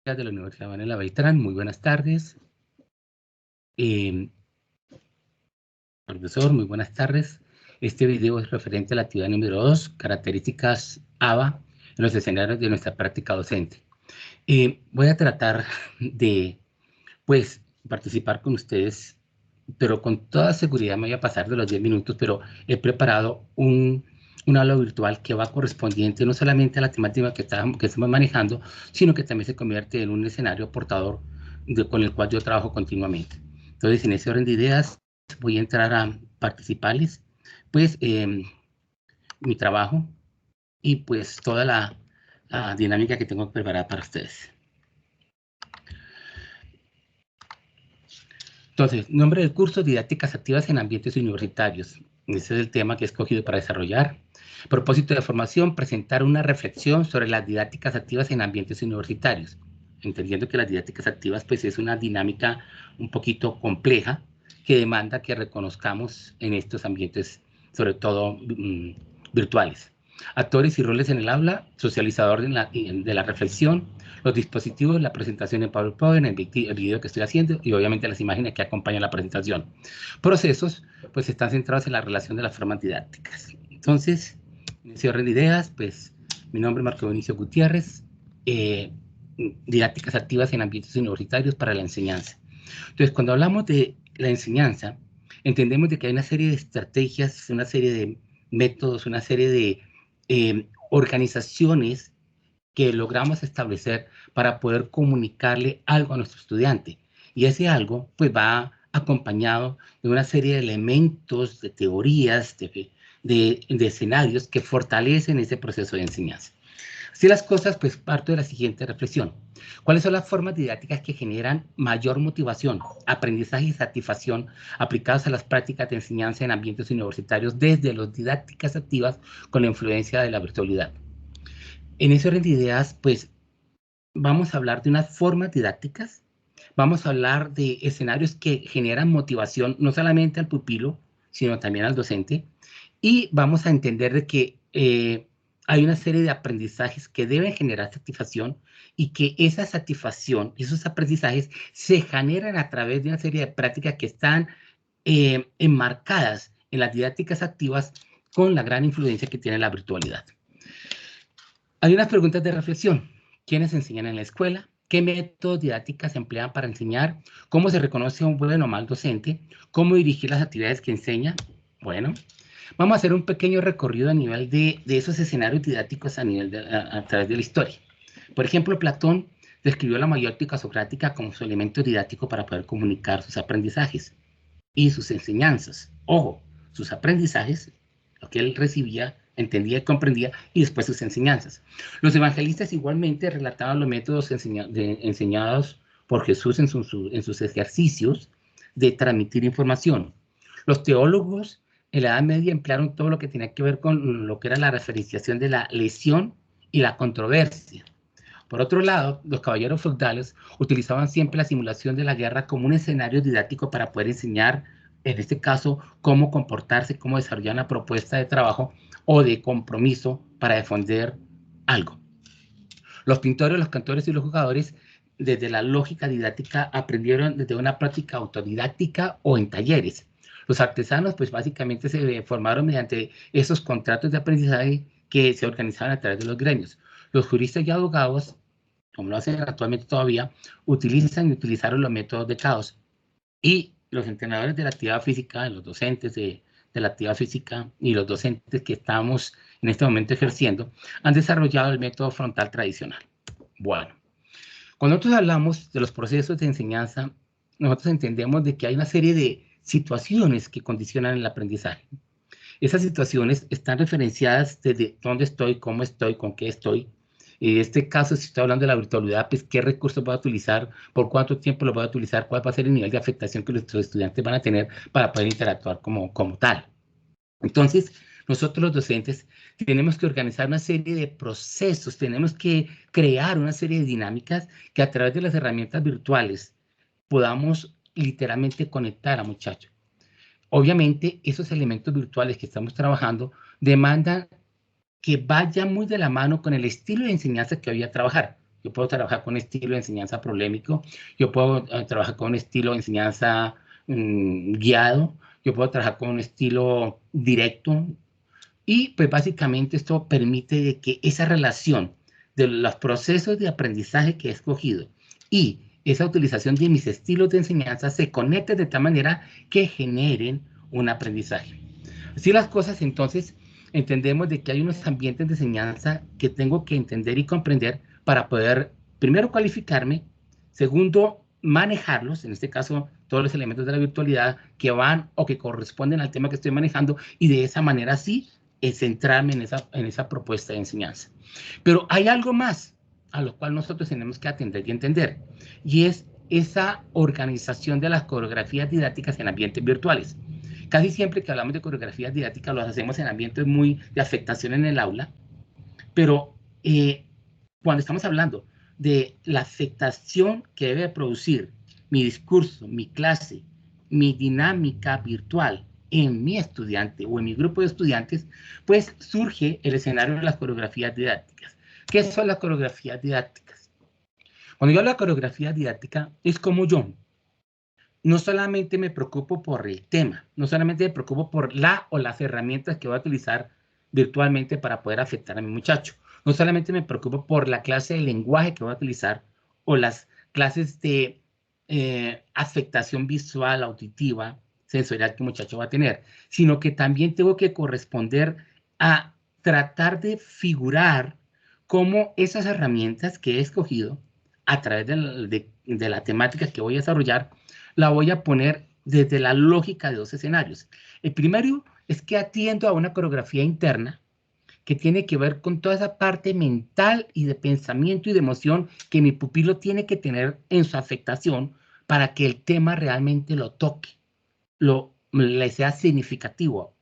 de la Universidad Manuela Beltrán, muy buenas tardes. Profesor, muy buenas tardes. Este video es referente a la actividad número 2, características ABA en los escenarios de nuestra práctica docente. Voy a tratar de, pues, participar con ustedes, pero con toda seguridad me voy a pasar de los 10 minutos, pero he preparado un aula virtual que va correspondiente no solamente a la temática que estamos manejando, sino que también se convierte en un escenario portador con el cual yo trabajo continuamente. Entonces, en ese orden de ideas, voy a entrar a participarles, pues, mi trabajo y pues toda la dinámica que tengo preparada para ustedes. Entonces, nombre del curso, didácticas activas en ambientes universitarios. Ese es el tema que he escogido para desarrollar. Propósito de formación, presentar una reflexión sobre las didácticas activas en ambientes universitarios. Entendiendo que las didácticas activas pues es una dinámica un poquito compleja que demanda que reconozcamos en estos ambientes, sobre todo virtuales. Actores y roles en el aula, socializador de la reflexión, los dispositivos, la presentación en PowerPoint, el video que estoy haciendo y obviamente las imágenes que acompañan la presentación. Procesos, pues están centrados en la relación de las formas didácticas. Entonces, en ese orden de ideas, pues mi nombre es Marco Benicio Gutiérrez, didácticas activas en ambientes universitarios para la enseñanza. Entonces, cuando hablamos de la enseñanza, entendemos de que hay una serie de estrategias, una serie de métodos, una serie de organizaciones que logramos establecer para poder comunicarle algo a nuestro estudiante. Y ese algo pues va acompañado de una serie de elementos, de teorías, de escenarios que fortalecen ese proceso de enseñanza. Así las cosas, pues parto de la siguiente reflexión. ¿Cuáles son las formas didácticas que generan mayor motivación, aprendizaje y satisfacción aplicadas a las prácticas de enseñanza en ambientes universitarios desde las didácticas activas con la influencia de la virtualidad? En ese orden de ideas, pues vamos a hablar de unas formas didácticas, vamos a hablar de escenarios que generan motivación no solamente al pupilo, sino también al docente, y vamos a entender de que hay una serie de aprendizajes que deben generar satisfacción y que esa satisfacción, esos aprendizajes se generan a través de una serie de prácticas que están enmarcadas en las didácticas activas con la gran influencia que tiene la virtualidad. Hay unas preguntas de reflexión. ¿Quiénes enseñan en la escuela? ¿Qué métodos didácticos se emplean para enseñar? ¿Cómo se reconoce a un buen o mal docente? ¿Cómo dirigir las actividades que enseña? Bueno, vamos a hacer un pequeño recorrido a nivel de esos escenarios didácticos a través de la historia. Por ejemplo, Platón describió la mayéutica socrática como su elemento didáctico para poder comunicar sus aprendizajes y sus enseñanzas. Ojo, sus aprendizajes, lo que él recibía, entendía y comprendía, y después sus enseñanzas. Los evangelistas igualmente relataban los métodos enseñados por Jesús en sus ejercicios de transmitir información. Los teólogos en la Edad Media emplearon todo lo que tenía que ver con lo que era la referenciación de la lesión y la controversia. Por otro lado, los caballeros feudales utilizaban siempre la simulación de la guerra como un escenario didáctico para poder enseñar, en este caso, cómo comportarse, cómo desarrollar una propuesta de trabajo o de compromiso para defender algo. Los pintores, los cantores y los jugadores, desde la lógica didáctica, aprendieron desde una práctica autodidáctica o en talleres. Los artesanos, pues básicamente se formaron mediante esos contratos de aprendizaje que se organizaban a través de los gremios. Los juristas y abogados, como lo hacen actualmente todavía, utilizaron los métodos de caos. Y los entrenadores de la actividad física, los docentes de la actividad física y los docentes que estamos en este momento ejerciendo, han desarrollado el método frontal tradicional. Bueno, cuando nosotros hablamos de los procesos de enseñanza, nosotros entendemos de que hay una serie de situaciones que condicionan el aprendizaje. Esas situaciones están referenciadas desde dónde estoy, cómo estoy, con qué estoy. En este caso, si estoy hablando de la virtualidad, pues qué recursos voy a utilizar, por cuánto tiempo los voy a utilizar, cuál va a ser el nivel de afectación que nuestros estudiantes van a tener para poder interactuar como tal. Entonces, nosotros los docentes tenemos que organizar una serie de procesos, tenemos que crear una serie de dinámicas que a través de las herramientas virtuales podamos literalmente conectar a muchachos. Obviamente, esos elementos virtuales que estamos trabajando demandan que vaya muy de la mano con el estilo de enseñanza que voy a trabajar. yo puedo trabajar con estilo de enseñanza problemático, yo puedo trabajar con estilo de enseñanza guiado, yo puedo trabajar con un estilo directo, y pues básicamente esto permite de que esa relación de los procesos de aprendizaje que he escogido y esa utilización de mis estilos de enseñanza se conecten de tal manera que generen un aprendizaje. Así las cosas, entonces, entendemos de que hay unos ambientes de enseñanza que tengo que entender y comprender para poder, primero, cualificarme, segundo, manejarlos, en este caso, todos los elementos de la virtualidad que van o que corresponden al tema que estoy manejando, y de esa manera sí, centrarme en esa propuesta de enseñanza. Pero hay algo más a lo cual nosotros tenemos que atender y entender, y es esa organización de las coreografías didácticas en ambientes virtuales. Casi siempre que hablamos de coreografías didácticas, lo hacemos en ambientes muy de afectación en el aula, pero cuando estamos hablando de la afectación que debe producir mi discurso, mi clase, mi dinámica virtual en mi estudiante o en mi grupo de estudiantes, pues surge el escenario de las coreografías didácticas. ¿Qué son las coreografías didácticas? Cuando yo hablo de coreografía didáctica, es como yo no solamente me preocupo por el tema, no solamente me preocupo por la o las herramientas que voy a utilizar virtualmente para poder afectar a mi muchacho, no solamente me preocupo por la clase de lenguaje que voy a utilizar o las clases de afectación visual, auditiva, sensorial que el muchacho va a tener, sino que también tengo que corresponder a tratar de figurar cómo esas herramientas que he escogido a través de la temática que voy a desarrollar, la voy a poner desde la lógica de dos escenarios. El primero es que atiendo a una coreografía interna que tiene que ver con toda esa parte mental y de pensamiento y de emoción que mi pupilo tiene que tener en su afectación para que el tema realmente lo toque, le sea significativo.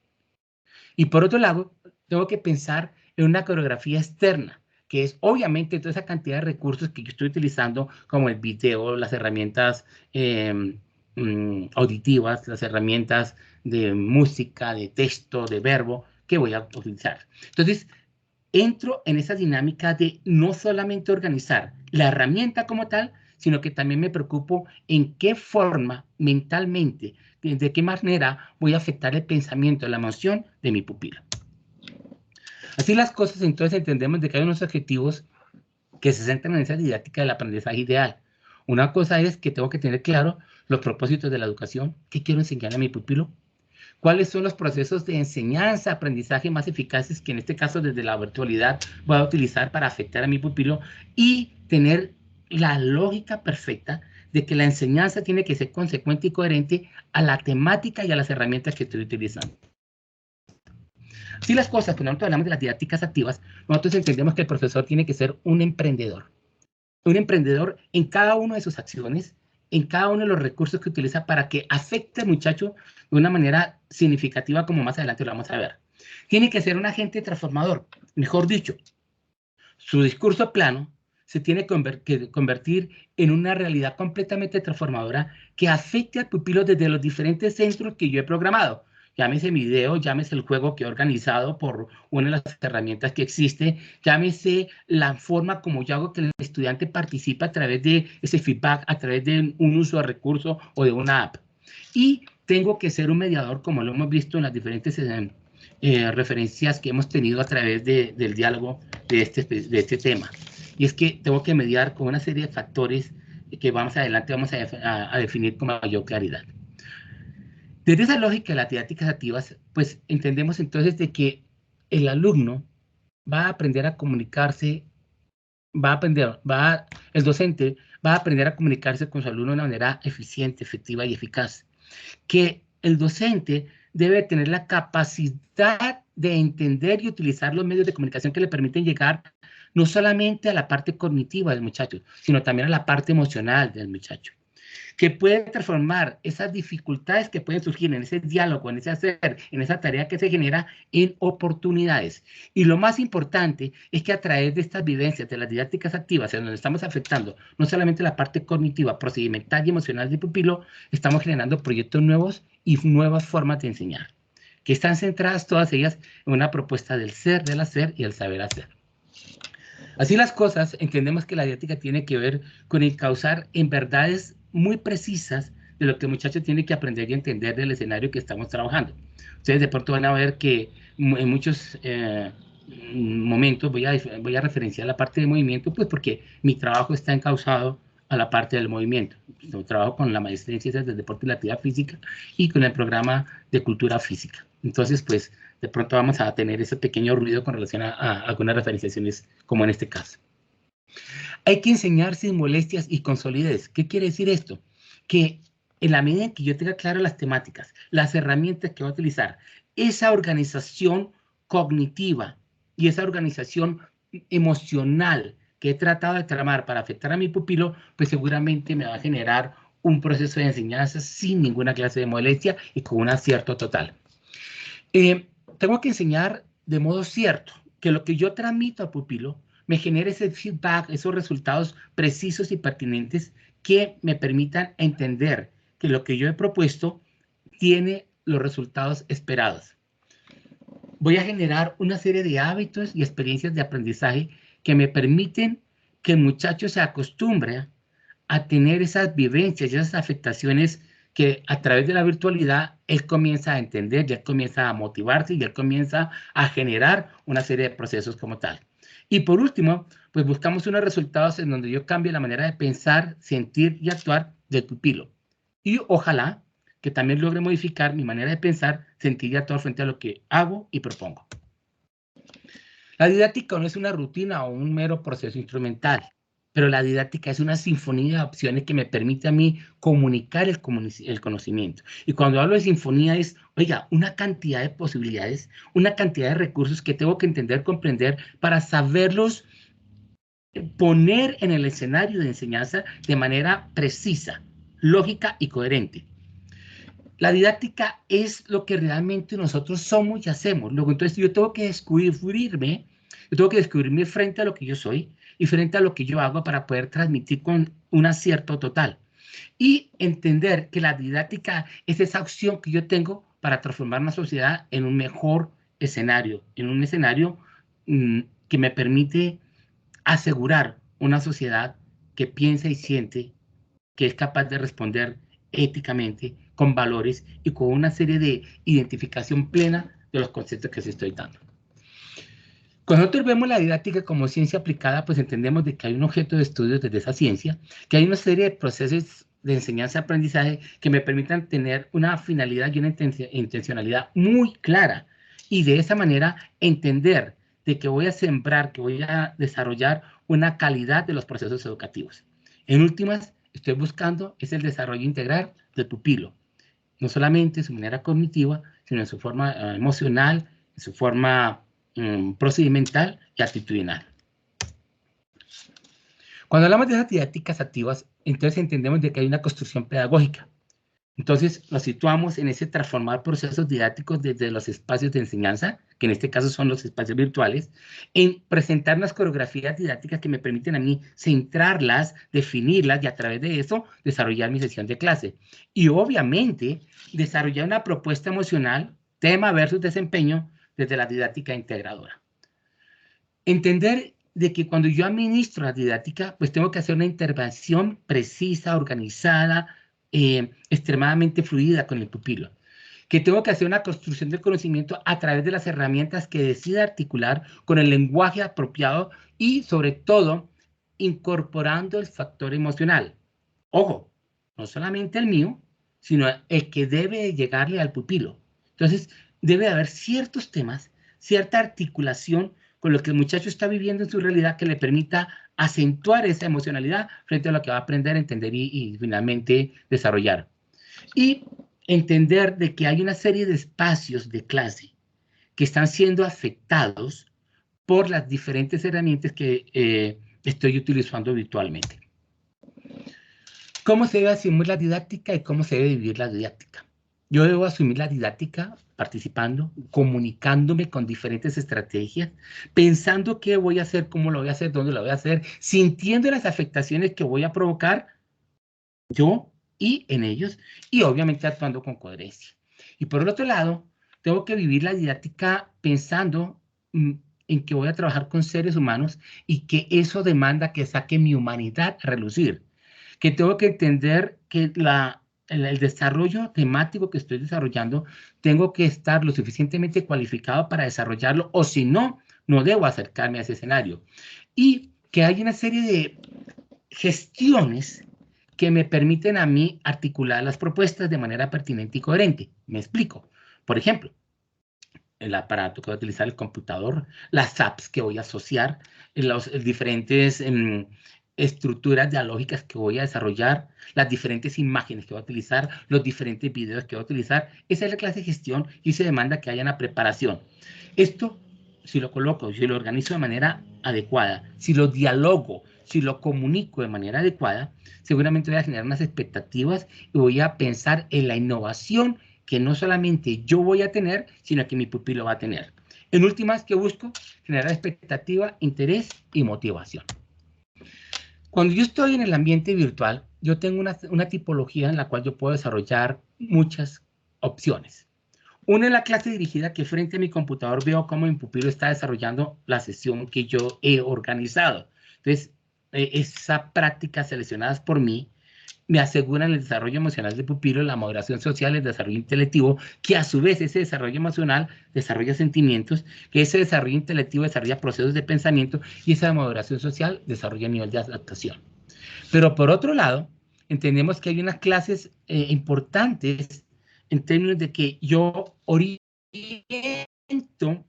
Y por otro lado, tengo que pensar en una coreografía externa, que es obviamente toda esa cantidad de recursos que yo estoy utilizando, como el video, las herramientas auditivas, las herramientas de música, de texto, de verbo, que voy a utilizar. Entonces, entro en esa dinámica de no solamente organizar la herramienta como tal, sino que también me preocupo en qué forma mentalmente, de qué manera voy a afectar el pensamiento, la emoción de mi pupilo. Así las cosas, entonces entendemos de que hay unos objetivos que se centran en esa didáctica del aprendizaje ideal. Una cosa es que tengo que tener claro los propósitos de la educación, qué quiero enseñar a mi pupilo, cuáles son los procesos de enseñanza, aprendizaje más eficaces que en este caso desde la virtualidad voy a utilizar para afectar a mi pupilo y tener la lógica perfecta de que la enseñanza tiene que ser consecuente y coherente a la temática y a las herramientas que estoy utilizando. Así las cosas, cuando nosotros hablamos de las didácticas activas, nosotros entendemos que el profesor tiene que ser un emprendedor en cada una de sus acciones, en cada uno de los recursos que utiliza para que afecte al muchacho de una manera significativa, como más adelante lo vamos a ver. Tiene que ser un agente transformador, mejor dicho, su discurso plano se tiene que convertir en una realidad completamente transformadora que afecte al pupilo desde los diferentes centros que yo he programado. Llámese video, llámese el juego que he organizado por una de las herramientas que existe, llámese la forma como yo hago que el estudiante participe a través de ese feedback, a través de un uso de recurso o de una app. Y tengo que ser un mediador, como lo hemos visto en las diferentes referencias que hemos tenido a través del diálogo de este tema. Y es que tengo que mediar con una serie de factores que más adelante vamos a definir con mayor claridad. Desde esa lógica de las didácticas activas, pues entendemos entonces de que el alumno va a aprender a comunicarse, el docente va a aprender a comunicarse con su alumno de una manera eficiente, efectiva y eficaz. Que el docente debe tener la capacidad de entender y utilizar los medios de comunicación que le permiten llegar no solamente a la parte cognitiva del muchacho, sino también a la parte emocional del muchacho, que puede transformar esas dificultades que pueden surgir en ese diálogo, en ese hacer, en esa tarea que se genera, en oportunidades. Y lo más importante es que a través de estas vivencias, de las didácticas activas, en donde estamos afectando no solamente la parte cognitiva, procedimental y emocional del pupilo, estamos generando proyectos nuevos y nuevas formas de enseñar, que están centradas todas ellas en una propuesta del ser, del hacer y del saber hacer. Así las cosas, entendemos que la didáctica tiene que ver con encauzar en verdades muy precisas de lo que el muchacho tiene que aprender y entender del escenario que estamos trabajando. Ustedes de pronto van a ver que en muchos momentos voy a referenciar la parte de movimiento, pues porque mi trabajo está encauzado a la parte del movimiento. Yo trabajo con la maestría en ciencias del deporte y la actividad física y con el programa de cultura física. Entonces, pues, de pronto vamos a tener ese pequeño ruido con relación a algunas referenciaciones, como en este caso. Hay que enseñar sin molestias y con solidez. ¿Qué quiere decir esto? Que en la medida en que yo tenga claras las temáticas, las herramientas que voy a utilizar, esa organización cognitiva y esa organización emocional que he tratado de tramar para afectar a mi pupilo, pues seguramente me va a generar un proceso de enseñanza sin ninguna clase de molestia y con un acierto total. Tengo que enseñar de modo cierto que lo que yo transmito al pupilo me genere ese feedback, esos resultados precisos y pertinentes que me permitan entender que lo que yo he propuesto tiene los resultados esperados. Voy a generar una serie de hábitos y experiencias de aprendizaje que me permiten que el muchacho se acostumbre a tener esas vivencias y esas afectaciones que a través de la virtualidad él comienza a entender, y él comienza a motivarse y él comienza a generar una serie de procesos como tal. Y por último, pues buscamos unos resultados en donde yo cambie la manera de pensar, sentir y actuar del pupilo. Y ojalá que también logre modificar mi manera de pensar, sentir y actuar frente a lo que hago y propongo. La didáctica no es una rutina o un mero proceso instrumental, pero la didáctica es una sinfonía de opciones que me permite a mí comunicar el conocimiento. Y cuando hablo de sinfonía es, oiga, una cantidad de posibilidades, una cantidad de recursos que tengo que entender, comprender para saberlos poner en el escenario de enseñanza de manera precisa, lógica y coherente. La didáctica es lo que realmente nosotros somos y hacemos. Luego, entonces, yo tengo que descubrirme frente a lo que yo soy y frente a lo que yo hago para poder transmitir con un acierto total. Y entender que la didáctica es esa opción que yo tengo para transformar una sociedad en un mejor escenario, en un escenario que me permite asegurar una sociedad que piensa y siente, que es capaz de responder éticamente, con valores y con una serie de identificación plena de los conceptos que se estoy dando. Cuando nosotros vemos la didáctica como ciencia aplicada, pues entendemos de que hay un objeto de estudio desde esa ciencia, que hay una serie de procesos de enseñanza-aprendizaje que me permitan tener una finalidad y una intencionalidad muy clara, y de esa manera entender de que voy a sembrar, que voy a desarrollar una calidad de los procesos educativos. En últimas, estoy buscando es el desarrollo integral del pupilo, no solamente en su manera cognitiva, sino en su forma emocional, en su forma procedimental y actitudinal. Cuando hablamos de esas didácticas activas, entonces entendemos de que hay una construcción pedagógica. Entonces nos situamos en ese transformar procesos didácticos desde los espacios de enseñanza, que en este caso son los espacios virtuales, en presentar unas coreografías didácticas que me permiten a mí centrarlas, definirlas y a través de eso desarrollar mi sesión de clase. Y obviamente desarrollar una propuesta emocional, tema versus desempeño, desde la didáctica integradora. Entender de que cuando yo administro la didáctica, pues tengo que hacer una intervención precisa, organizada, extremadamente fluida con el pupilo, que tengo que hacer una construcción del conocimiento a través de las herramientas que decida articular con el lenguaje apropiado y sobre todo incorporando el factor emocional. Ojo, no solamente el mío, sino el que debe llegarle al pupilo. Entonces, debe haber ciertos temas, cierta articulación con lo que el muchacho está viviendo en su realidad que le permita acentuar esa emocionalidad frente a lo que va a aprender, entender y finalmente desarrollar. Y entender de que hay una serie de espacios de clase que están siendo afectados por las diferentes herramientas que estoy utilizando virtualmente. ¿Cómo se debe asumir la didáctica y cómo se debe vivir la didáctica? Yo debo asumir la didáctica participando, comunicándome con diferentes estrategias, pensando qué voy a hacer, cómo lo voy a hacer, dónde lo voy a hacer, sintiendo las afectaciones que voy a provocar yo y en ellos, y obviamente actuando con coherencia. Y por el otro lado, tengo que vivir la didáctica pensando en que voy a trabajar con seres humanos y que eso demanda que saque mi humanidad a relucir, que tengo que entender que el desarrollo temático que estoy desarrollando, tengo que estar lo suficientemente cualificado para desarrollarlo, o si no, no debo acercarme a ese escenario. Y que hay una serie de gestiones que me permiten a mí articular las propuestas de manera pertinente y coherente. Me explico. Por ejemplo, el aparato que voy a utilizar, el computador, las apps que voy a asociar, las diferentes estructuras dialógicas que voy a desarrollar, las diferentes imágenes que voy a utilizar, los diferentes videos que voy a utilizar. Esa es la clase de gestión y se demanda que haya una preparación. Esto, si lo coloco, si lo organizo de manera adecuada, si lo dialogo, si lo comunico de manera adecuada, seguramente voy a generar unas expectativas y voy a pensar en la innovación que no solamente yo voy a tener, sino que mi pupilo va a tener. En últimas, ¿qué busco? Generar expectativa, interés y motivación. Cuando yo estoy en el ambiente virtual, yo tengo una tipología en la cual yo puedo desarrollar muchas opciones. Una es la clase dirigida, que frente a mi computador veo cómo mi pupilo está desarrollando la sesión que yo he organizado. Entonces, esa práctica seleccionadas por mí me aseguran el desarrollo emocional del pupilo, la moderación social, el desarrollo intelectivo, que a su vez ese desarrollo emocional desarrolla sentimientos, que ese desarrollo intelectivo desarrolla procesos de pensamiento y esa moderación social desarrolla nivel de adaptación. Pero por otro lado, entendemos que hay unas clases importantes en términos de que yo oriento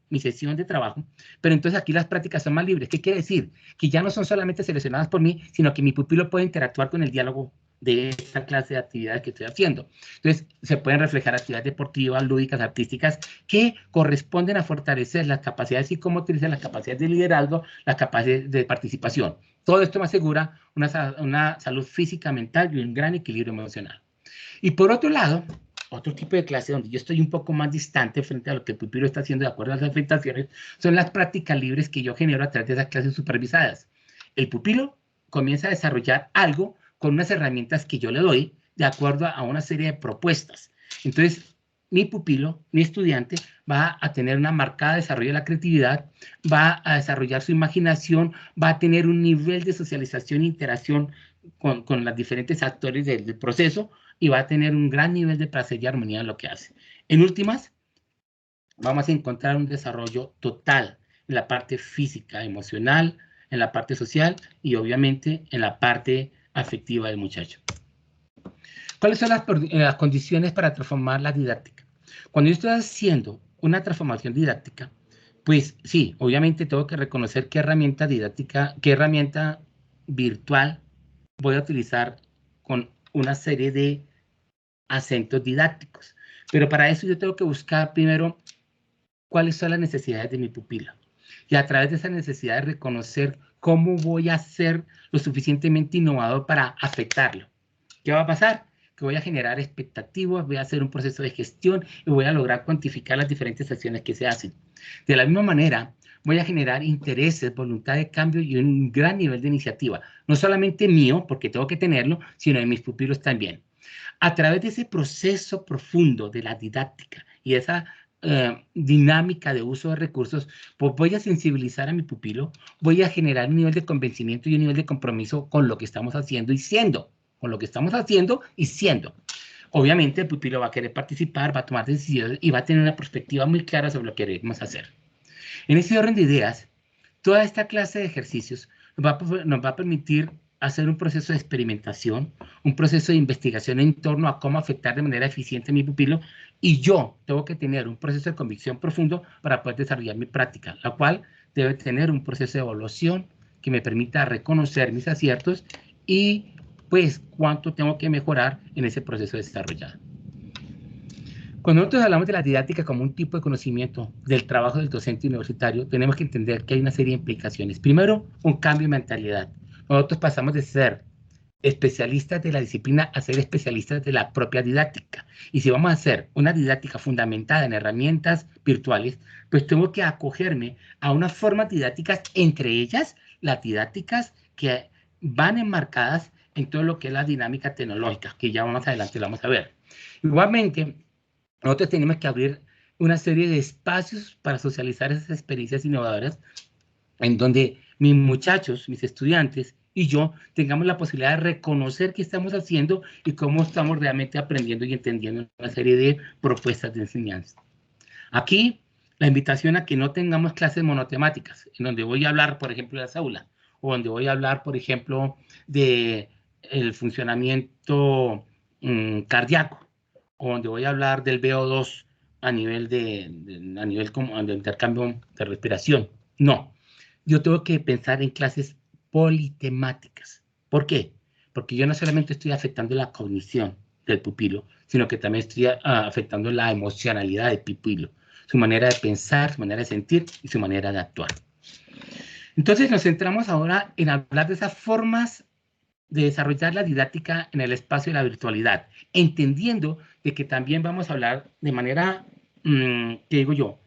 mi sesión de trabajo, pero entonces aquí las prácticas son más libres. ¿Qué quiere decir? Que ya no son solamente seleccionadas por mí, sino que mi pupilo puede interactuar con el diálogo de esta clase de actividades que estoy haciendo. Entonces, se pueden reflejar actividades deportivas, lúdicas, artísticas, que corresponden a fortalecer las capacidades psicomotrices, las capacidades de liderazgo, las capacidades de participación. Todo esto me asegura una salud física, mental y un gran equilibrio emocional. Y por otro lado, otro tipo de clase donde yo estoy un poco más distante frente a lo que el pupilo está haciendo de acuerdo a las afectaciones, son las prácticas libres que yo genero a través de esas clases supervisadas. El pupilo comienza a desarrollar algo con unas herramientas que yo le doy de acuerdo a una serie de propuestas. Entonces, mi pupilo, mi estudiante, va a tener una marcada desarrollo de la creatividad, va a desarrollar su imaginación, va a tener un nivel de socialización e interacción con los diferentes actores del proceso y va a tener un gran nivel de placer y armonía en lo que hace. En últimas, vamos a encontrar un desarrollo total en la parte física, emocional, en la parte social y obviamente en la parte afectiva del muchacho. ¿Cuáles son las condiciones para transformar la didáctica? Cuando yo estoy haciendo una transformación didáctica, pues sí, obviamente tengo que reconocer qué herramienta didáctica, qué herramienta virtual voy a utilizar con una serie de acentos didácticos. Pero para eso yo tengo que buscar primero cuáles son las necesidades de mi pupila. Y a través de esas necesidades reconocer cómo voy a ser lo suficientemente innovador para afectarlo. ¿Qué va a pasar? Que voy a generar expectativas, voy a hacer un proceso de gestión y voy a lograr cuantificar las diferentes acciones que se hacen. De la misma manera, voy a generar intereses, voluntad de cambio y un gran nivel de iniciativa. No solamente mío, porque tengo que tenerlo, sino de mis pupilos también. A través de ese proceso profundo de la didáctica y esa dinámica de uso de recursos, pues voy a sensibilizar a mi pupilo, voy a generar un nivel de convencimiento y un nivel de compromiso con lo que estamos haciendo y siendo, con lo que estamos haciendo y siendo. Obviamente el pupilo va a querer participar, va a tomar decisiones y va a tener una perspectiva muy clara sobre lo que queremos hacer. En ese orden de ideas, toda esta clase de ejercicios nos va a permitir hacer un proceso de experimentación, un proceso de investigación en torno a cómo afectar de manera eficiente a mi pupilo, y yo tengo que tener un proceso de convicción profundo para poder desarrollar mi práctica, la cual debe tener un proceso de evaluación que me permita reconocer mis aciertos y pues cuánto tengo que mejorar en ese proceso desarrollado. Cuando nosotros hablamos de la didáctica como un tipo de conocimiento del trabajo del docente universitario, tenemos que entender que hay una serie de implicaciones. Primero, un cambio de mentalidad. Nosotros pasamos de ser especialistas de la disciplina a ser especialistas de la propia didáctica. Y si vamos a hacer una didáctica fundamentada en herramientas virtuales, pues tengo que acogerme a unas formas didácticas, entre ellas las didácticas que van enmarcadas en todo lo que es la dinámica tecnológica, que ya más adelante lo vamos a ver. Igualmente, nosotros tenemos que abrir una serie de espacios para socializar esas experiencias innovadoras en donde mis muchachos, mis estudiantes y yo tengamos la posibilidad de reconocer qué estamos haciendo y cómo estamos realmente aprendiendo y entendiendo una serie de propuestas de enseñanza. Aquí, la invitación a que no tengamos clases monotemáticas, en donde voy a hablar, por ejemplo, de las aulas, o donde voy a hablar, por ejemplo, de el funcionamiento cardíaco, o donde voy a hablar del VO2 a nivel de intercambio de respiración. No, yo tengo que pensar en clases politemáticas. ¿Por qué? Porque yo no solamente estoy afectando la cognición del pupilo, sino que también estoy afectando la emocionalidad del pupilo, su manera de pensar, su manera de sentir y su manera de actuar. Entonces nos centramos ahora en hablar de esas formas de desarrollar la didáctica en el espacio de la virtualidad, entendiendo de que también vamos a hablar de manera, ¿qué digo yo?,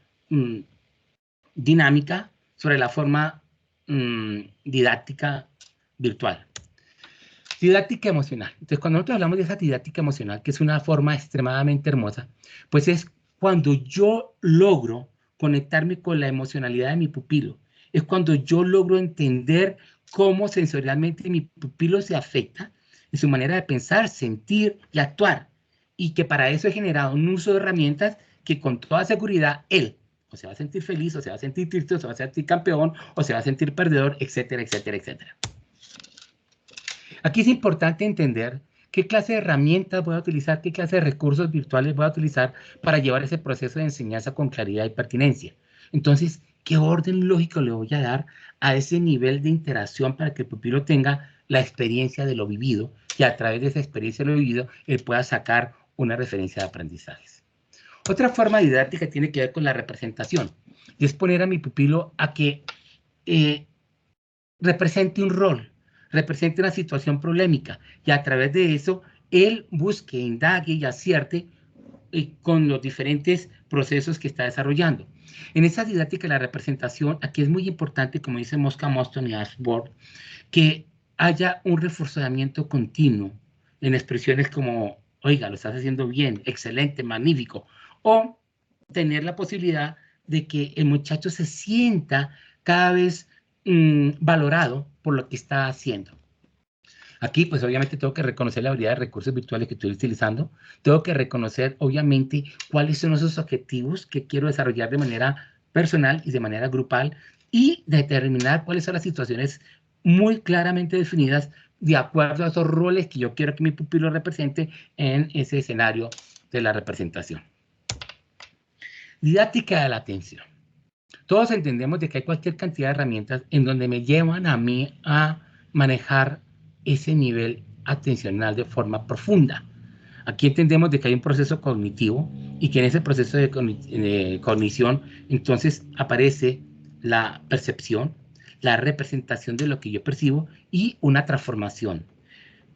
dinámica sobre la forma didáctica virtual. Didáctica emocional. Entonces, cuando nosotros hablamos de esa didáctica emocional, que es una forma extremadamente hermosa, pues es cuando yo logro conectarme con la emocionalidad de mi pupilo. Es cuando yo logro entender cómo sensorialmente mi pupilo se afecta en su manera de pensar, sentir y actuar. Y que para eso he generado un uso de herramientas que con toda seguridad él o se va a sentir feliz, o se va a sentir triste, o se va a sentir campeón, o se va a sentir perdedor, etcétera, etcétera, etcétera. Aquí es importante entender qué clase de herramientas voy a utilizar, qué clase de recursos virtuales voy a utilizar para llevar ese proceso de enseñanza con claridad y pertinencia. Entonces, ¿qué orden lógico le voy a dar a ese nivel de interacción para que el pupilo tenga la experiencia de lo vivido y a través de esa experiencia de lo vivido él pueda sacar una referencia de aprendizajes? Otra forma didáctica tiene que ver con la representación, y es poner a mi pupilo a que represente un rol, represente una situación problemática, y a través de eso él busque, indague y acierte con los diferentes procesos que está desarrollando. En esa didáctica de la representación, aquí es muy importante, como dice Mosca Moston y Ashworth, que haya un reforzamiento continuo en expresiones como, oiga, lo estás haciendo bien, excelente, magnífico, o tener la posibilidad de que el muchacho se sienta cada vez valorado por lo que está haciendo. Aquí, pues obviamente tengo que reconocer la habilidad de recursos virtuales que estoy utilizando. Tengo que reconocer, obviamente, cuáles son esos objetivos que quiero desarrollar de manera personal y de manera grupal y determinar cuáles son las situaciones muy claramente definidas de acuerdo a esos roles que yo quiero que mi pupilo represente en ese escenario de la representación. Didáctica de la atención. Todos entendemos de que hay cualquier cantidad de herramientas en donde me llevan a mí a manejar ese nivel atencional de forma profunda. Aquí entendemos de que hay un proceso cognitivo y que en ese proceso de cognición entonces aparece la percepción, la representación de lo que yo percibo y una transformación.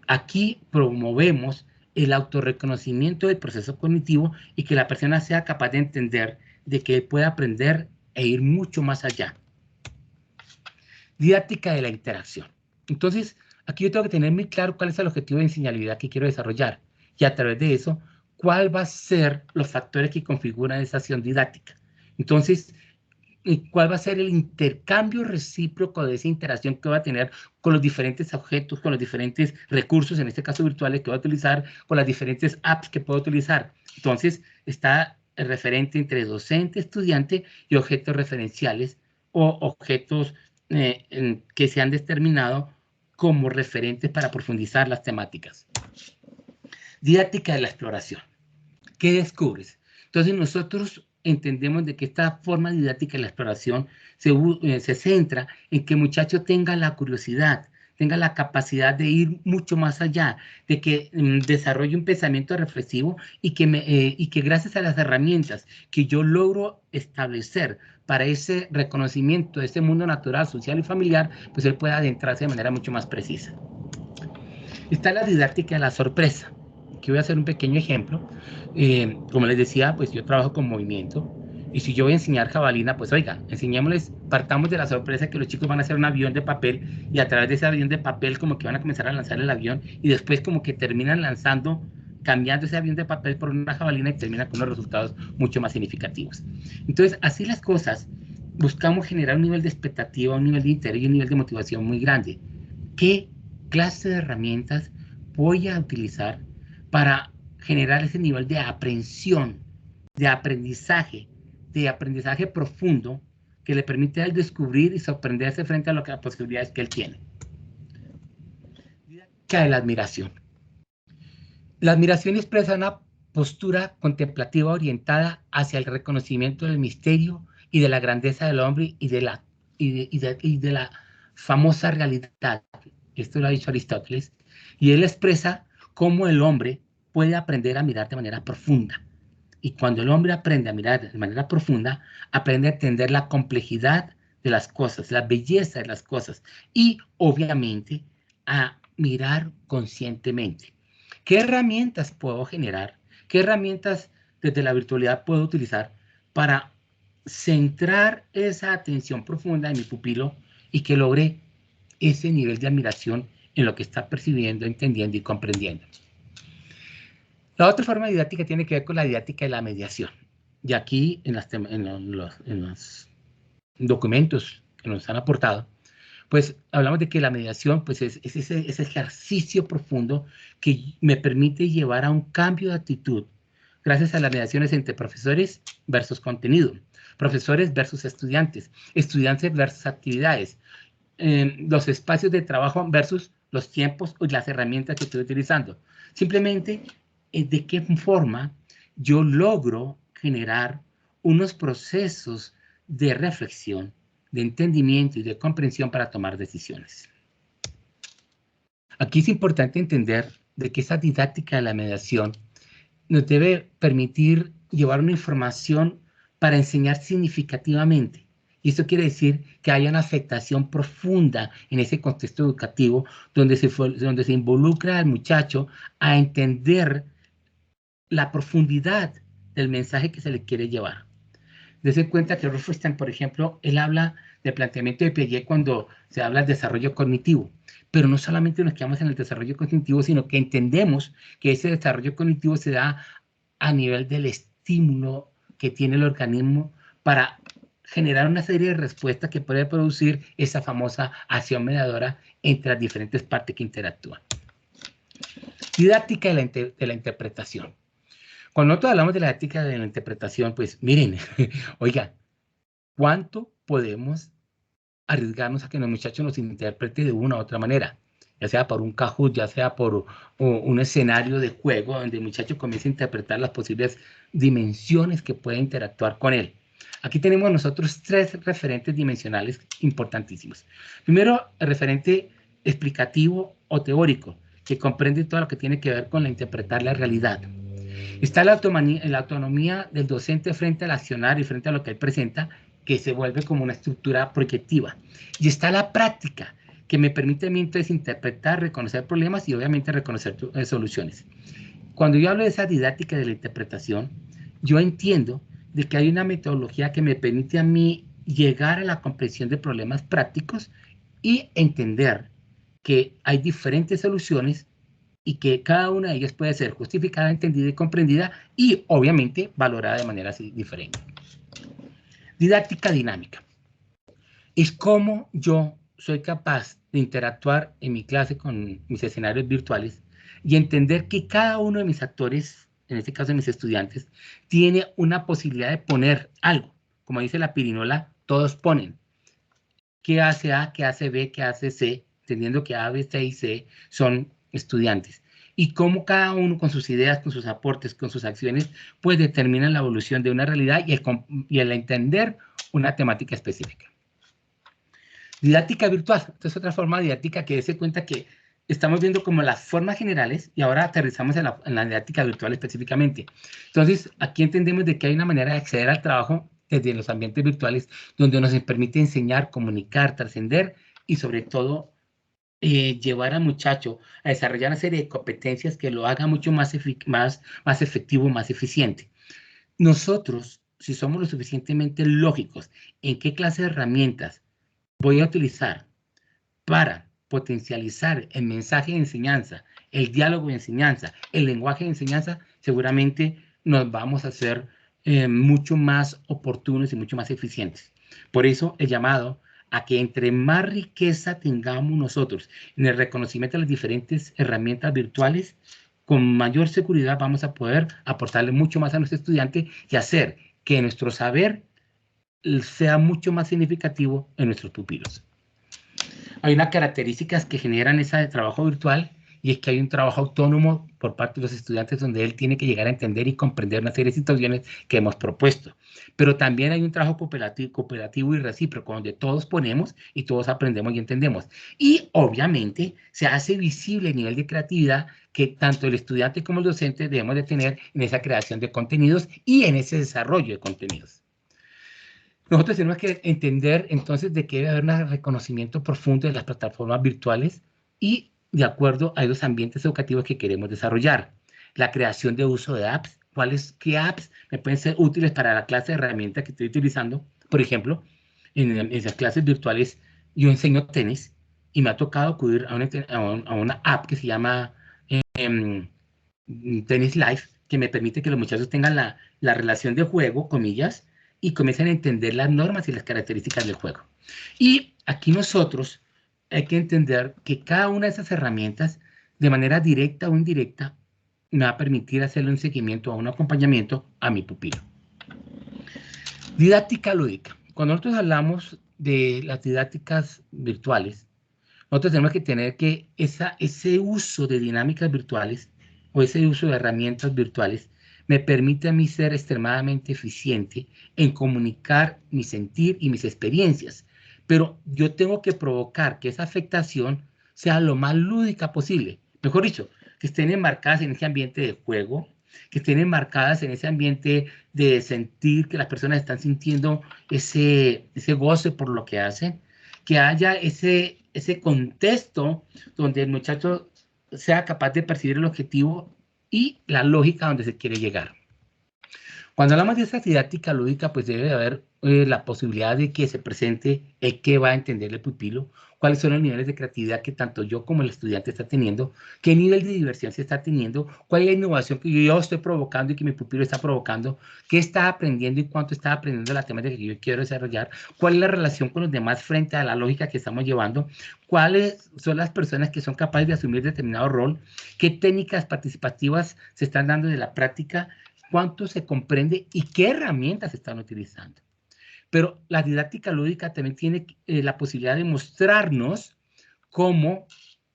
Aquí promovemos el autorreconocimiento del proceso cognitivo y que la persona sea capaz de entender de que él puede aprender e ir mucho más allá. Didáctica de la interacción. Entonces, aquí yo tengo que tener muy claro cuál es el objetivo de enseñabilidad que quiero desarrollar y a través de eso, cuál va a ser los factores que configuran esa acción didáctica. Entonces, cuál va a ser el intercambio recíproco de esa interacción que va a tener con los diferentes objetos, con los diferentes recursos, en este caso virtuales, que va a utilizar, con las diferentes apps que puedo utilizar. Entonces, está el referente entre docente, estudiante y objetos referenciales o objetos que se han determinado como referentes para profundizar las temáticas. Didáctica de la exploración. ¿Qué descubres? Entonces nosotros entendemos de que esta forma didáctica de la exploración se centra en que el muchacho tenga la curiosidad, tenga la capacidad de ir mucho más allá, de que desarrolle un pensamiento reflexivo y que gracias a las herramientas que yo logro establecer para ese reconocimiento de ese mundo natural, social y familiar, pues él pueda adentrarse de manera mucho más precisa. Está la didáctica de la sorpresa. Aquí voy a hacer un pequeño ejemplo. Como les decía, pues yo trabajo con movimiento. Y si yo voy a enseñar jabalina, pues oiga, enseñémosles, partamos de la sorpresa que los chicos van a hacer un avión de papel y a través de ese avión de papel como que van a comenzar a lanzar el avión y después como que terminan lanzando cambiando ese avión de papel por una jabalina y termina con unos resultados mucho más significativos. Entonces, así las cosas, buscamos generar un nivel de expectativa, un nivel de interés y un nivel de motivación muy grande. ¿Qué clase de herramientas voy a utilizar para generar ese nivel de aprehensión, de aprendizaje profundo que le permite a él descubrir y sorprenderse frente a las posibilidades que él tiene? Didáctica de la admiración. La admiración expresa una postura contemplativa orientada hacia el reconocimiento del misterio y de la grandeza del hombre y de la famosa realidad. Esto lo ha dicho Aristóteles. Y él expresa cómo el hombre puede aprender a mirar de manera profunda. Y cuando el hombre aprende a mirar de manera profunda, aprende a entender la complejidad de las cosas, la belleza de las cosas y, obviamente, a mirar conscientemente. ¿Qué herramientas puedo generar? ¿Qué herramientas desde la virtualidad puedo utilizar para centrar esa atención profunda en mi pupilo y que logre ese nivel de admiración en lo que está percibiendo, entendiendo y comprendiendo? La otra forma didáctica tiene que ver con la didáctica de la mediación. Y aquí, en los documentos que nos han aportado, pues hablamos de que la mediación pues es ese ejercicio profundo que me permite llevar a un cambio de actitud gracias a las mediaciones entre profesores versus contenido, profesores versus estudiantes, estudiantes versus actividades, los espacios de trabajo versus los tiempos y las herramientas que estoy utilizando. Simplemente, ¿de qué forma yo logro generar unos procesos de reflexión, de entendimiento y de comprensión para tomar decisiones? Aquí es importante entender de que esa didáctica de la mediación nos debe permitir llevar una información para enseñar significativamente. Y esto quiere decir que haya una afectación profunda en ese contexto educativo donde se involucra al muchacho a entender la profundidad del mensaje que se le quiere llevar. Dese cuenta que Ralph Stein, por ejemplo, él habla del planteamiento de Piaget cuando se habla del desarrollo cognitivo, pero no solamente nos quedamos en el desarrollo cognitivo, sino que entendemos que ese desarrollo cognitivo se da a nivel del estímulo que tiene el organismo para generar una serie de respuestas que puede producir esa famosa acción mediadora entre las diferentes partes que interactúan. Didáctica de la interpretación. Cuando nosotros hablamos de la didáctica de la interpretación, pues miren, oiga, ¿cuánto podemos arriesgarnos a que los muchachos nos interpreten de una u otra manera? Ya sea por un Kahoot, ya sea por un escenario de juego donde el muchacho comienza a interpretar las posibles dimensiones que puede interactuar con él. Aquí tenemos nosotros 3 referentes dimensionales importantísimos. Primero, el referente explicativo o teórico, que comprende todo lo que tiene que ver con la interpretar la realidad. Está la autonomía del docente frente al accionar y frente a lo que él presenta, que se vuelve como una estructura proyectiva. Y está la práctica, que me permite a mí entonces interpretar, reconocer problemas y obviamente reconocer soluciones. Cuando yo hablo de esa didáctica de la interpretación, yo entiendo de que hay una metodología que me permite a mí llegar a la comprensión de problemas prácticos y entender que hay diferentes soluciones y que cada una de ellas puede ser justificada, entendida y comprendida y obviamente valorada de manera diferente. Didáctica dinámica. Es cómo yo soy capaz de interactuar en mi clase con mis escenarios virtuales y entender que cada uno de mis actores, en este caso de mis estudiantes, tiene una posibilidad de poner algo. Como dice la pirinola, todos ponen. ¿Qué hace A? ¿Qué hace B? ¿Qué hace C? Entendiendo que A, B, C y C son estudiantes. Y cómo cada uno con sus ideas, con sus aportes, con sus acciones, pues determinan la evolución de una realidad y el entender una temática específica. Didáctica virtual. Esta es otra forma didáctica que se cuenta que estamos viendo como las formas generales y ahora aterrizamos en la didáctica virtual específicamente. Entonces, aquí entendemos de que hay una manera de acceder al trabajo desde los ambientes virtuales donde nos permite enseñar, comunicar, trascender y sobre todo llevar al muchacho a desarrollar una serie de competencias que lo haga mucho más efectivo, más eficiente. Nosotros, si somos lo suficientemente lógicos en qué clase de herramientas voy a utilizar para potencializar el mensaje de enseñanza, el diálogo de enseñanza, el lenguaje de enseñanza, seguramente nos vamos a hacer mucho más oportunos y mucho más eficientes. Por eso el llamado a que entre más riqueza tengamos nosotros en el reconocimiento de las diferentes herramientas virtuales, con mayor seguridad vamos a poder aportarle mucho más a nuestro estudiante y hacer que nuestro saber sea mucho más significativo en nuestros pupilos. Hay unas características que generan ese trabajo virtual y es que hay un trabajo autónomo por parte de los estudiantes donde él tiene que llegar a entender y comprender una serie de situaciones que hemos propuesto. Pero también hay un trabajo cooperativo y recíproco donde todos ponemos y todos aprendemos y entendemos. Y obviamente se hace visible el nivel de creatividad que tanto el estudiante como el docente debemos de tener en esa creación de contenidos y en ese desarrollo de contenidos. Nosotros tenemos que entender entonces de que debe haber un reconocimiento profundo de las plataformas virtuales y de acuerdo a los ambientes educativos que queremos desarrollar. La creación de uso de apps. ¿Qué apps me pueden ser útiles para la clase de herramientas que estoy utilizando? Por ejemplo, en esas clases virtuales yo enseño tenis y me ha tocado acudir a una app que se llama Tennis Live, que me permite que los muchachos tengan la relación de juego, comillas, y comiencen a entender las normas y las características del juego. Y aquí nosotros hay que entender que cada una de esas herramientas, de manera directa o indirecta, me va a permitir hacerle un seguimiento o un acompañamiento a mi pupilo. Didáctica lúdica. Cuando nosotros hablamos de las didácticas virtuales, nosotros tenemos que tener que ese uso de dinámicas virtuales o ese uso de herramientas virtuales me permite a mí ser extremadamente eficiente en comunicar mi sentir y mis experiencias. Pero yo tengo que provocar que esa afectación sea lo más lúdica posible. Mejor dicho, que estén enmarcadas en ese ambiente de juego, que estén enmarcadas en ese ambiente de sentir que las personas están sintiendo ese goce por lo que hacen, que haya ese contexto donde el muchacho sea capaz de percibir el objetivo y la lógica donde se quiere llegar. Cuando hablamos de esta didáctica lúdica, pues debe haber la posibilidad de que se presente el que va a entender el pupilo, cuáles son los niveles de creatividad que tanto yo como el estudiante está teniendo, qué nivel de diversión se está teniendo, cuál es la innovación que yo estoy provocando y que mi pupilo está provocando, qué está aprendiendo y cuánto está aprendiendo la temática que yo quiero desarrollar, cuál es la relación con los demás frente a la lógica que estamos llevando, cuáles son las personas que son capaces de asumir determinado rol, qué técnicas participativas se están dando de la práctica, cuánto se comprende y qué herramientas se están utilizando. Pero la didáctica lúdica también tiene la posibilidad de mostrarnos cómo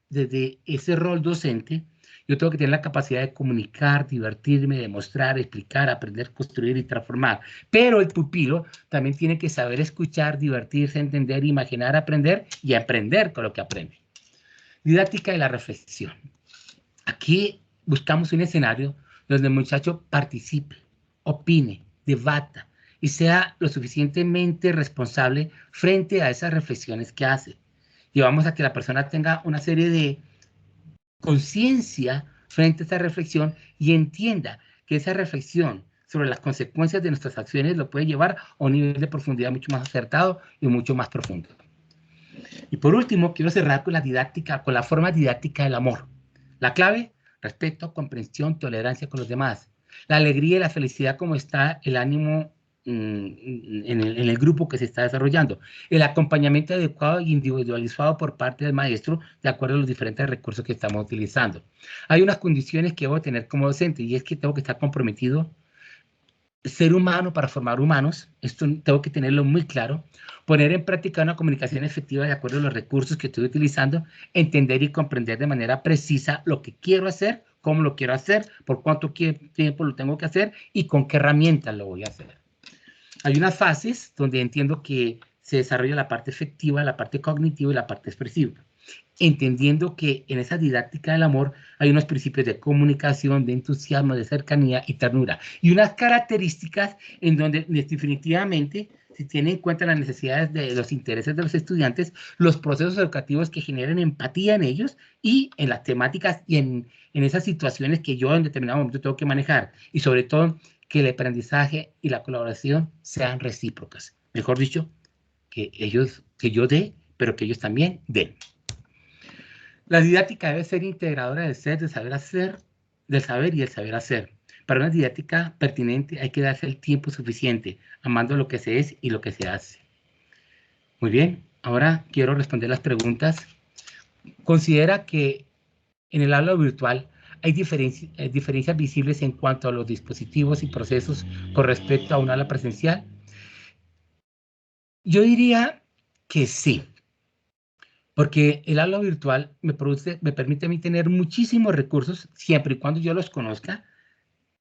desde ese rol docente yo tengo que tener la capacidad de comunicar, divertirme, demostrar, explicar, aprender, construir y transformar. Pero el pupilo también tiene que saber escuchar, divertirse, entender, imaginar, aprender y aprender con lo que aprende. Didáctica de la reflexión. Aquí buscamos un escenario donde el muchacho participe, opine, debata y sea lo suficientemente responsable frente a esas reflexiones que hace. Llevamos a que la persona tenga una serie de conciencia frente a esa reflexión y entienda que esa reflexión sobre las consecuencias de nuestras acciones lo puede llevar a un nivel de profundidad mucho más acertado y mucho más profundo. Y por último, quiero cerrar con la forma didáctica del amor. La clave, respeto, comprensión, tolerancia con los demás. La alegría y la felicidad como está el ánimo en el grupo que se está desarrollando. El acompañamiento adecuado e individualizado por parte del maestro de acuerdo a los diferentes recursos que estamos utilizando. Hay unas condiciones que debo tener como docente y es que tengo que estar comprometido ser humano para formar humanos, esto tengo que tenerlo muy claro, poner en práctica una comunicación efectiva de acuerdo a los recursos que estoy utilizando, entender y comprender de manera precisa lo que quiero hacer, cómo lo quiero hacer, por cuánto tiempo lo tengo que hacer y con qué herramientas lo voy a hacer. Hay unas fases donde entiendo que se desarrolla la parte efectiva, la parte cognitiva y la parte expresiva, entendiendo que en esa didáctica del amor hay unos principios de comunicación, de entusiasmo, de cercanía y ternura, y unas características en donde definitivamente se tienen en cuenta las necesidades de los intereses de los estudiantes, los procesos educativos que generen empatía en ellos y en las temáticas y en esas situaciones que yo en determinado momento tengo que manejar, y sobre todo que el aprendizaje y la colaboración sean recíprocas. Mejor dicho, que yo dé, pero que ellos también den. La didáctica debe ser integradora del ser, del saber hacer, del saber y el saber hacer. Para una didáctica pertinente hay que darse el tiempo suficiente, amando lo que se es y lo que se hace. Muy bien, ahora quiero responder las preguntas. Considera que en el aula virtual hay diferencias visibles en cuanto a los dispositivos y procesos con respecto a un aula presencial. Yo diría que sí, porque el aula virtual me permite a mí tener muchísimos recursos siempre y cuando yo los conozca,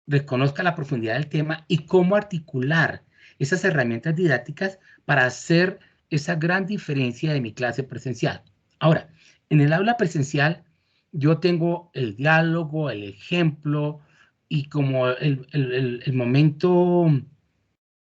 reconozca la profundidad del tema y cómo articular esas herramientas didácticas para hacer esa gran diferencia de mi clase presencial. Ahora, en el aula presencial yo tengo el diálogo, el ejemplo y como el momento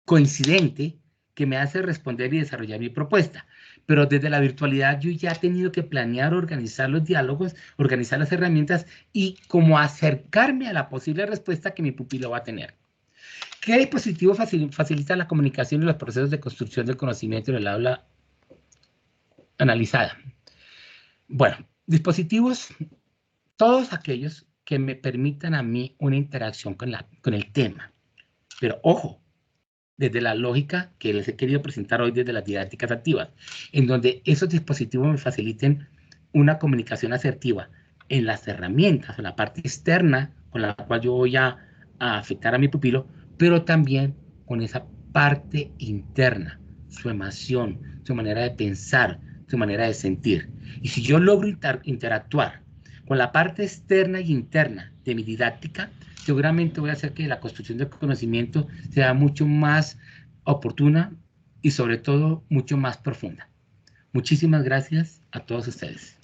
coincidente que me hace responder y desarrollar mi propuesta. Pero desde la virtualidad yo ya he tenido que planear, organizar los diálogos, organizar las herramientas y como acercarme a la posible respuesta que mi pupilo va a tener. ¿Qué dispositivo facilita la comunicación y los procesos de construcción del conocimiento en el aula analizada? Bueno, dispositivos, todos aquellos que me permitan a mí una interacción con el tema. Pero ojo, desde la lógica que les he querido presentar hoy desde las didácticas activas, en donde esos dispositivos me faciliten una comunicación asertiva en las herramientas, en la parte externa con la cual yo voy a afectar a mi pupilo, pero también con esa parte interna, su emoción, su manera de pensar, su manera de sentir. Y si yo logro interactuar con la parte externa y interna de mi didáctica, seguramente voy a hacer que la construcción del conocimiento sea mucho más oportuna y sobre todo mucho más profunda. Muchísimas gracias a todos ustedes.